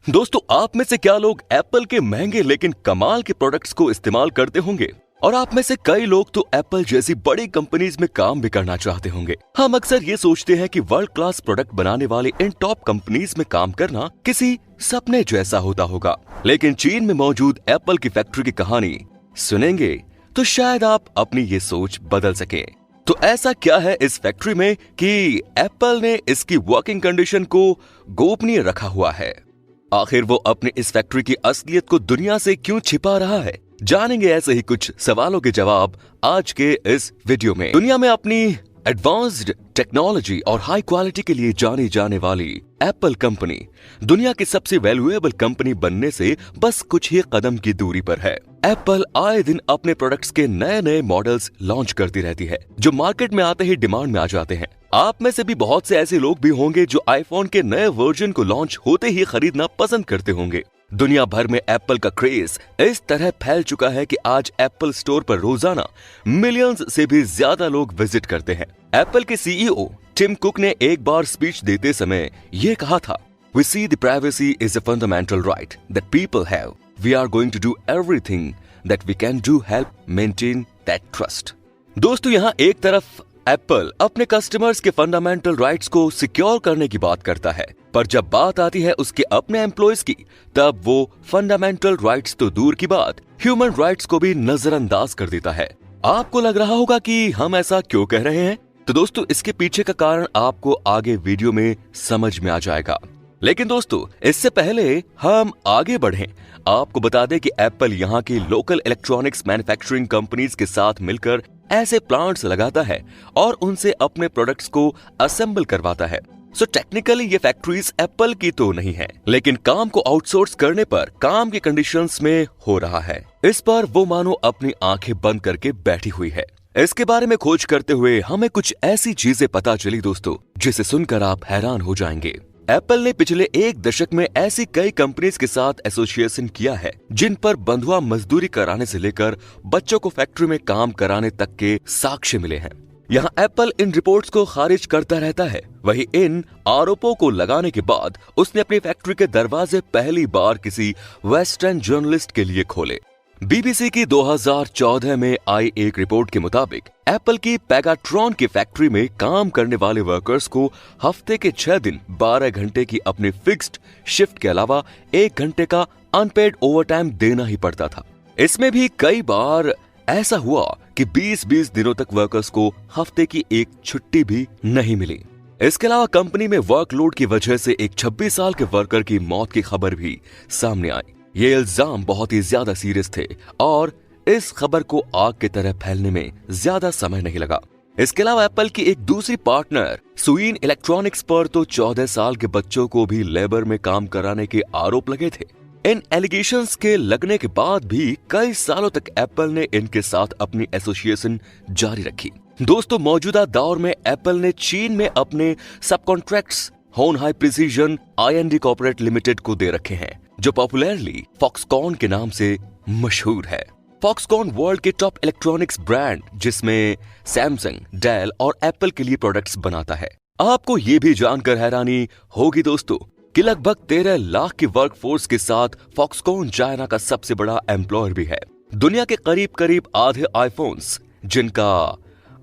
दोस्तों, आप में से क्या लोग एप्पल के महंगे लेकिन कमाल के प्रोडक्ट्स को इस्तेमाल करते होंगे? और आप में से कई लोग तो एप्पल जैसी बड़ी कंपनीज में काम भी करना चाहते होंगे। हम अक्सर ये सोचते हैं कि वर्ल्ड क्लास प्रोडक्ट बनाने वाले इन टॉप कंपनीज में काम करना किसी सपने जैसा होता होगा, लेकिन चीन में मौजूद एप्पल की फैक्ट्री की कहानी सुनेंगे तो शायद आप अपनी ये सोच बदल सके। तो ऐसा क्या है इस फैक्ट्री में कि एप्पल ने इसकी वर्किंग कंडीशन को गोपनीय रखा हुआ है? आखिर वो अपनी इस फैक्ट्री की असलियत को दुनिया से क्यों छिपा रहा है? जानेंगे ऐसे ही कुछ सवालों के जवाब आज के इस वीडियो में। दुनिया में अपनी एडवांस्ड टेक्नोलॉजी और हाई क्वालिटी के लिए जानी जाने वाली एप्पल कंपनी दुनिया की सबसे वैल्यूएबल कंपनी बनने से बस कुछ ही कदम की दूरी पर है। एप्पल आए दिन अपने प्रोडक्ट्स के नए नए मॉडल्स लॉन्च करती रहती है, जो मार्केट में आते ही डिमांड में आ जाते हैं। आप में से भी बहुत से ऐसे लोग भी होंगे जो आईफोन के नए वर्जन को लॉन्च होते ही खरीदना पसंद करते होंगे। दुनिया भर में एप्पल का क्रेज इस तरह फैल चुका है कि आज एप्पल स्टोर पर रोजाना मिलियंस से भी ज्यादा लोग विजिट करते हैं। एप्पल के सीईओ टिम कुक ने एक बार स्पीच देते समय ये कहा था, "We see the privacy is a fundamental right that people have. We are going to do everything that we can to help maintain that trust." दोस्तों, यहाँ एक तरफ एप्पल अपने कस्टमर्स के फंडामेंटल राइट्स को सिक्योर करने की बात करता है, पर जब बात आती है उसके अपने एम्प्लॉयज की, तब वो फंडामेंटल राइट्स तो दूर की बात, ह्यूमन राइट्स को भी नजरअंदाज कर देता है। आपको लग रहा होगा कि हम ऐसा क्यों कह रहे हैं? तो दोस्तों, इसके पीछे का कारण आपको आगे वीडियो में समझ में आ जाएगा। लेकिन दोस्तों, इससे पहले हम आगे बढ़ें, आपको बता दें कि एप्पल यहाँ की लोकल इलेक्ट्रॉनिक्स मैन्युफैक्चरिंग कंपनीज के साथ मिलकर ऐसे प्लांट्स लगाता है और उनसे अपने प्रोडक्ट्स को असेंबल करवाता है। सो टेक्निकली ये फैक्ट्रीज एप्पल की तो नहीं है, लेकिन काम को आउटसोर्स करने पर काम की कंडीशंस में हो रहा है। इस पर वो मानो अपनी आंखें बंद करके बैठी हुई है। इसके बारे में खोज करते हुए हमें कुछ ऐसी चीजें पता चली दोस्तों, जिसे सुनकर आप हैरान हो जाएंगे। एप्पल ने पिछले एक दशक में ऐसी कई कंपनीज के साथ एसोसिएशन किया है जिन पर बंधुआ मजदूरी कराने से लेकर बच्चों को फैक्ट्री में काम कराने तक के साक्ष्य मिले हैं। यहाँ एप्पल इन रिपोर्ट्स को खारिज करता रहता है, वही इन आरोपों को लगाने के बाद उसने अपनी फैक्ट्री के दरवाजे पहली बार किसी वेस्टर्न जर्नलिस्ट के लिए खोले। बीबीसी की 2014 में आई एक रिपोर्ट के मुताबिक एप्पल की पेगाट्रॉन की फैक्ट्री में काम करने वाले वर्कर्स को हफ्ते के 6 दिन 12 घंटे की अपनी फिक्स्ड शिफ्ट के अलावा 1 घंटे का अनपेड ओवरटाइम देना ही पड़ता था। इसमें भी कई बार ऐसा हुआ कि 20-20 दिनों तक वर्कर्स को हफ्ते की एक छुट्टी भी नहीं मिली। इसके अलावा कंपनी में वर्कलोड की वजह से एक 26 साल के वर्कर की मौत की खबर भी सामने आई। ये इल्जाम बहुत ही ज्यादा सीरियस थे और इस खबर को आग की तरह फैलने में ज्यादा समय नहीं लगा। इसके अलावा एप्पल की एक दूसरी पार्टनर सुइन इलेक्ट्रॉनिक्स पर तो 14 साल के बच्चों को भी लेबर में काम कराने के आरोप लगे थे। इन एलिगेशंस के लगने के बाद भी कई सालों तक एप्पल ने इनके साथ अपनी एसोसिएशन जारी रखी। दोस्तों, मौजूदा दौर में एप्पल ने चीन में अपने सब कॉन्ट्रैक्ट्स होन high precision IND corporate limited को दे रखे हैं, जो पॉपुलरली फॉक्सकॉन के नाम से मशहूर है। फॉक्सकॉन वर्ल्ड के टॉप इलेक्ट्रॉनिक्स ब्रांड जिसमें सैमसंग, डेल और एप्पल के लिए प्रोडक्ट्स बनाता है। आपको ये भी जानकर हैरानी होगी दोस्तों कि लगभग 13 लाख की वर्कफोर्स के साथ फॉक्सकॉन चाइना का सबसे बड़ा एम्प्लॉयर भी है। दुनिया के करीब करीब आधे आईफोन्स, जिनका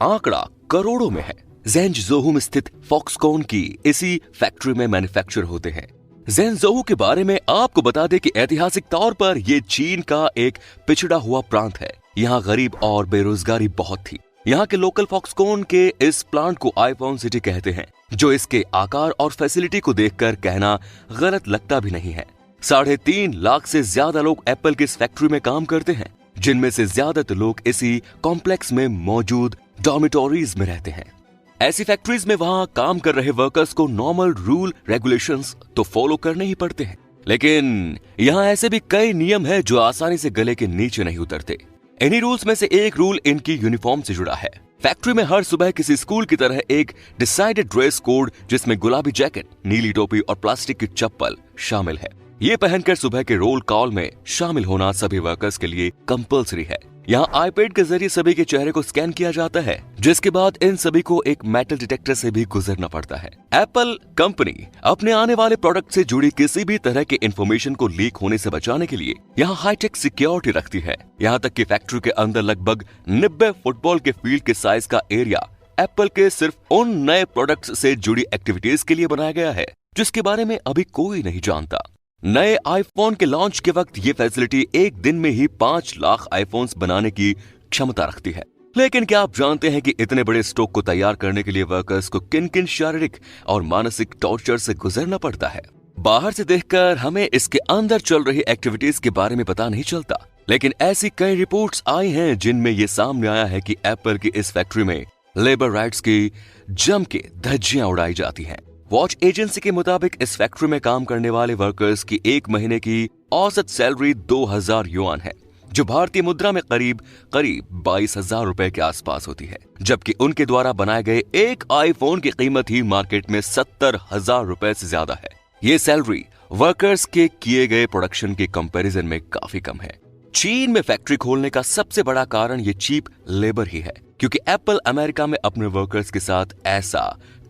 आंकड़ा करोड़ों में है, ज़ेंजोहू में स्थित फॉक्सकॉन की इसी फैक्ट्री में मैन्युफैक्चर होते हैं। ज़ेंजोहू के बारे में आपको बता दें कि ऐतिहासिक तौर पर यह चीन का एक पिछड़ा हुआ प्रांत है। यहाँ गरीब और बेरोजगारी बहुत थी। यहाँ के लोकल फॉक्सकॉन के इस प्लांट को आईफोन सिटी कहते हैं, जो इसके आकार और फैसिलिटी को देखकर कहना गलत लगता भी नहीं है। 3.5 लाख से ज्यादा लोग एप्पल की इस फैक्ट्री में काम करते हैं, जिनमें से ज्यादातर लोग इसी कॉम्प्लेक्स में मौजूद डॉर्मिटोरीज में रहते हैं। ऐसी फैक्ट्रीज में वहां काम कर रहे वर्कर्स को नॉर्मल रूल रेगुलेशंस तो फॉलो करने ही पड़ते हैं, लेकिन यहाँ ऐसे भी कई नियम है जो आसानी से गले के नीचे नहीं उतरते। इन्हीं रूल्स में से एक रूल इनकी यूनिफॉर्म से जुड़ा है। फैक्ट्री में हर सुबह किसी स्कूल की तरह एक डिसाइडेड ड्रेस कोड, जिसमें गुलाबी जैकेट, नीली टोपी और प्लास्टिक की चप्पल शामिल है। ये पहनकर सुबह के रोल कॉल में शामिल होना सभी वर्कर्स के लिए कंपल्सरी है। यहाँ आईपैड के जरिए सभी के चेहरे को स्कैन किया जाता है, जिसके बाद इन सभी को एक मेटल डिटेक्टर से भी गुजरना पड़ता है। एप्पल कंपनी अपने आने वाले प्रोडक्ट से जुड़ी किसी भी तरह के इंफॉर्मेशन को लीक होने से बचाने के लिए यहाँ हाईटेक सिक्योरिटी रखती है। यहाँ तक कि फैक्ट्री के अंदर लगभग 90 फुटबॉल के फील्ड के साइज का एरिया एप्पल के सिर्फ उन नए प्रोडक्ट्स से जुड़ी एक्टिविटीज के लिए बनाया गया है जिसके बारे में अभी कोई नहीं जानता। नए आईफोन के लॉन्च के वक्त ये फैसिलिटी एक दिन में ही 5 लाख आईफोन्स बनाने की क्षमता रखती है। लेकिन क्या आप जानते हैं कि इतने बड़े स्टॉक को तैयार करने के लिए वर्कर्स को किन किन शारीरिक और मानसिक टॉर्चर से गुजरना पड़ता है? बाहर से देखकर हमें इसके अंदर चल रही एक्टिविटीज के बारे में पता नहीं चलता, लेकिन ऐसी कई रिपोर्ट्स आई हैं जिनमें यह सामने आया है कि एप्पल की इस फैक्ट्री में लेबर राइट्स की जम के धज्जियां उड़ाई जाती हैं। वॉच एजेंसी के मुताबिक इस फैक्ट्री में काम करने वाले वर्कर्स की एक महीने की औसत सैलरी 2000 युआन है, जो भारतीय मुद्रा में करीब 22,000 रुपए के आसपास होती है, जबकि उनके द्वारा बनाए गए एक आईफोन की कीमत ही मार्केट में 70,000 रुपए से ज्यादा है। ये सैलरी वर्कर्स के किए गए प्रोडक्शन के कंपैरिजन में काफी कम है। चीन में फैक्ट्री खोलने का सबसे बड़ा कारण ये चीप लेबर ही है, क्योंकि एप्पल अमेरिका में अपने वर्कर्स के साथ ऐसा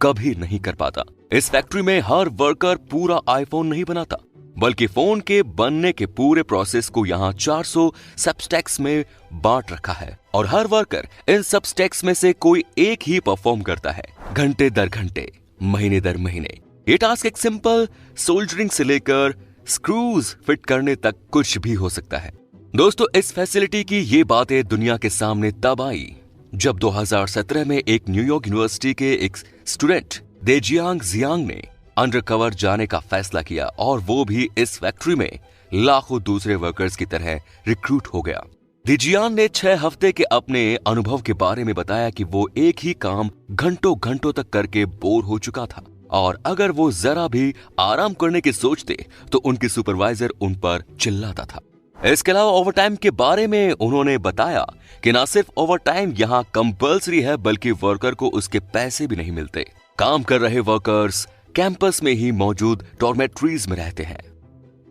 कभी नहीं कर पाता। इस फैक्ट्री में हर वर्कर पूरा आईफोन नहीं बनाता, बल्कि फोन के बनने के पूरे प्रोसेस को यहाँ 400 सबस्टैक्स में बांट रखा है और हर वर्कर इन सबस्टैक्स में से कोई एक ही परफॉर्म करता है, घंटे दर घंटे, महीने दर महीने। ये टास्क एक सिंपल सोल्डरिंग से लेकर स्क्रूज फिट करने तक कुछ भी हो सकता है। दोस्तों, इस फैसिलिटी की ये बातें दुनिया के सामने तब आई जब 2017 में एक न्यूयॉर्क यूनिवर्सिटी के एक स्टूडेंट देजियांग जियांग ने अंडरकवर जाने का फैसला किया और वो भी इस फैक्ट्री में लाखों दूसरे वर्कर्स की तरह रिक्रूट हो गया। देजियांग ने 6 हफ्ते के अपने अनुभव के बारे में बताया कि वो एक ही काम घंटों घंटों तक करके बोर हो चुका था और अगर वो जरा भी आराम करने की सोचते तो उनकी सुपरवाइजर उन पर चिल्लाता था। इसके अलावा ओवरटाइम के बारे में उन्होंने बताया कि न सिर्फ ओवरटाइम यहाँ कंपल्सरी है, बल्कि वर्कर को उसके पैसे भी नहीं मिलते। काम कर रहे वर्कर्स कैंपस में ही मौजूद डॉर्मेट्रीज में रहते हैं।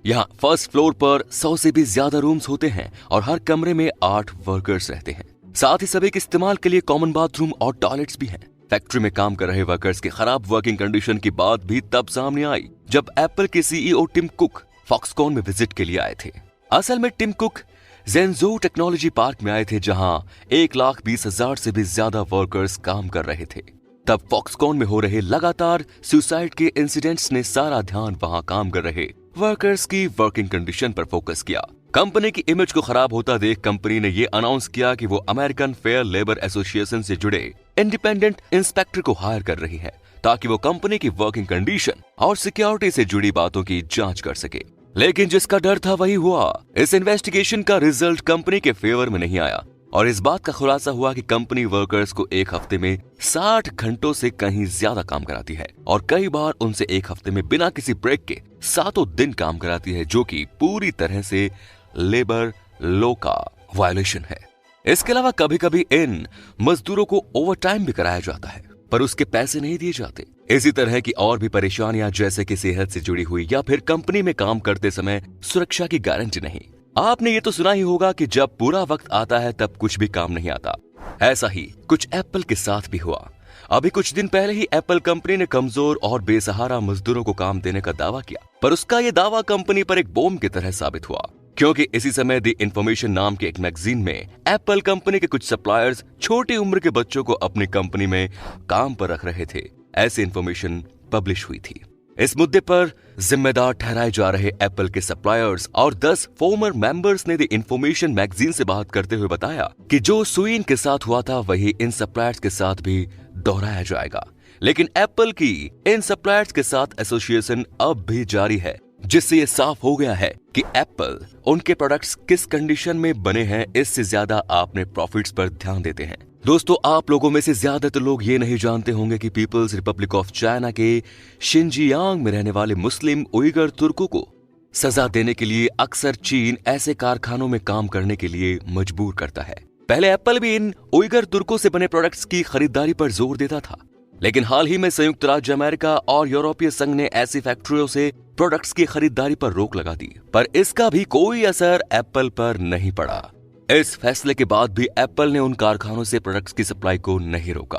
यहाँ फर्स्ट फ्लोर पर 100 से भी ज्यादा रूम्स होते हैं और हर कमरे में 8 वर्कर्स रहते हैं। साथ ही सभी के इस्तेमाल के लिए कॉमन बाथरूम और टॉयलेट्स भी हैं। फैक्ट्री में काम कर रहे वर्कर्स की खराब वर्किंग कंडीशन की बात भी तब सामने आई जब एप्पल के सीईओ टिम कुक फॉक्सकॉन में विजिट के लिए आए थे। असल में टिम कुक जेनजो टेक्नोलॉजी पार्क में आए थे, जहां 1,20,000 से भी ज्यादा वर्कर्स काम कर रहे थे। तब फॉक्सकॉन में हो रहे लगातार सुसाइड के इंसिडेंट्स ने सारा ध्यान वहां काम कर रहे वर्कर्स की वर्किंग कंडीशन पर फोकस किया। कंपनी की इमेज को खराब होता देख कंपनी ने ये अनाउंस किया कि वो अमेरिकन फेयर लेबर एसोसिएशन से जुड़े इंडिपेंडेंट इंस्पेक्टर को हायर कर रही है, ताकि वो कंपनी की वर्किंग कंडीशन और सिक्योरिटी से जुड़ी बातों की जांच कर सके। लेकिन जिसका डर था वही हुआ। इस इन्वेस्टिगेशन का रिजल्ट कंपनी के फेवर में नहीं आया और इस बात का खुलासा हुआ कि कंपनी वर्कर्स को एक हफ्ते में 60 घंटों से कहीं ज्यादा काम कराती है और कई बार उनसे एक हफ्ते में बिना किसी ब्रेक के 7 दिन काम कराती है, जो कि पूरी तरह से लेबर लॉ का वायलेशन है। इसके अलावा कभी कभी इन मजदूरों को ओवरटाइम भी कराया जाता है, पर उसके पैसे नहीं दिए जाते। इसी तरह की और भी परेशानियां, जैसे कि सेहत से जुड़ी हुई या फिर कंपनी में काम करते समय सुरक्षा की गारंटी नहीं। आपने ये तो सुना ही होगा कि जब पूरा वक्त आता है तब कुछ भी काम नहीं आता। ऐसा ही कुछ एप्पल के साथ भी हुआ। अभी कुछ दिन पहले ही एप्पल कंपनी ने कमजोर और बेसहारा मजदूरों को काम देने का दावा किया, पर उसका ये दावा कंपनी पर एक बॉम्ब की तरह साबित हुआ, क्योंकि इसी समय द इंफॉर्मेशन नाम के एक मैगजीन में एप्पल कंपनी के कुछ सप्लायर्स छोटी उम्र के बच्चों को अपनी कंपनी में काम पर रख रहे थे। ऐसी इंफॉर्मेशन पब्लिश हुई थी। इस मुद्दे पर जिम्मेदार ठहराए जा रहे एप्पल के सप्लायर्स और 10 फॉर्मर मेंबर्स ने द इंफॉर्मेशन मैगजीन से बात करते हुए बताया कि जो सुइन के साथ हुआ था वही इन सप्लायर्स के साथ भी दोहराया जाएगा। लेकिन एप्पल की इन सप्लायर्स के साथ एसोसिएशन अब भी जारी है, जिससे ये साफ हो गया है कि एप्पल उनके प्रोडक्ट्स किस कंडीशन में बने हैं, इससे ज्यादा अपने प्रॉफिट्स पर ध्यान देते हैं। दोस्तों, आप लोगों में से ज्यादातर लोग ये नहीं जानते होंगे कि पीपल्स रिपब्लिक ऑफ चाइना के शिनजियांग में रहने वाले मुस्लिम उइगर तुर्कों को सजा देने के लिए अक्सर चीन ऐसे कारखानों में काम करने के लिए मजबूर करता है। पहले एप्पल भी इन उइगर तुर्कों से बने प्रोडक्ट्स की खरीदारी पर जोर देता था, लेकिन हाल ही में संयुक्त राज्य अमेरिका और यूरोपीय संघ ने ऐसी फैक्ट्रियों से प्रोडक्ट्स की खरीदारी पर रोक लगा दी, पर इसका भी कोई असर एप्पल पर नहीं पड़ा। इस फैसले के बाद भी एप्पल ने उन कारखानों से प्रोडक्ट्स की सप्लाई को नहीं रोका।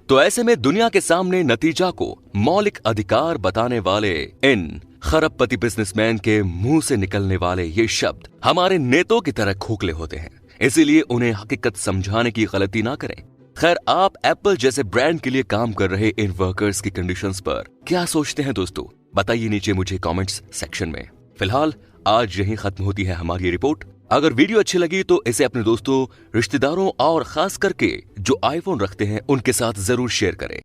तो ऐसे में दुनिया के सामने नतीजा को मौलिक अधिकार बताने वाले इन खरबपति बिजनेसमैन के मुंह से निकलने वाले ये शब्द हमारे नेताओं की तरह खोखले होते हैं, इसीलिए उन्हें हकीकत समझाने की गलती ना करें। खैर, आप एप्पल जैसे ब्रांड के लिए काम कर रहे इन वर्कर्स की कंडीशंस पर क्या सोचते हैं दोस्तों? बताइए नीचे मुझे कमेंट्स सेक्शन में। फिलहाल आज यहीं खत्म होती है हमारी रिपोर्ट। अगर वीडियो अच्छी लगी तो इसे अपने दोस्तों, रिश्तेदारों और खास करके जो आईफोन रखते हैं उनके साथ जरूर शेयर करें।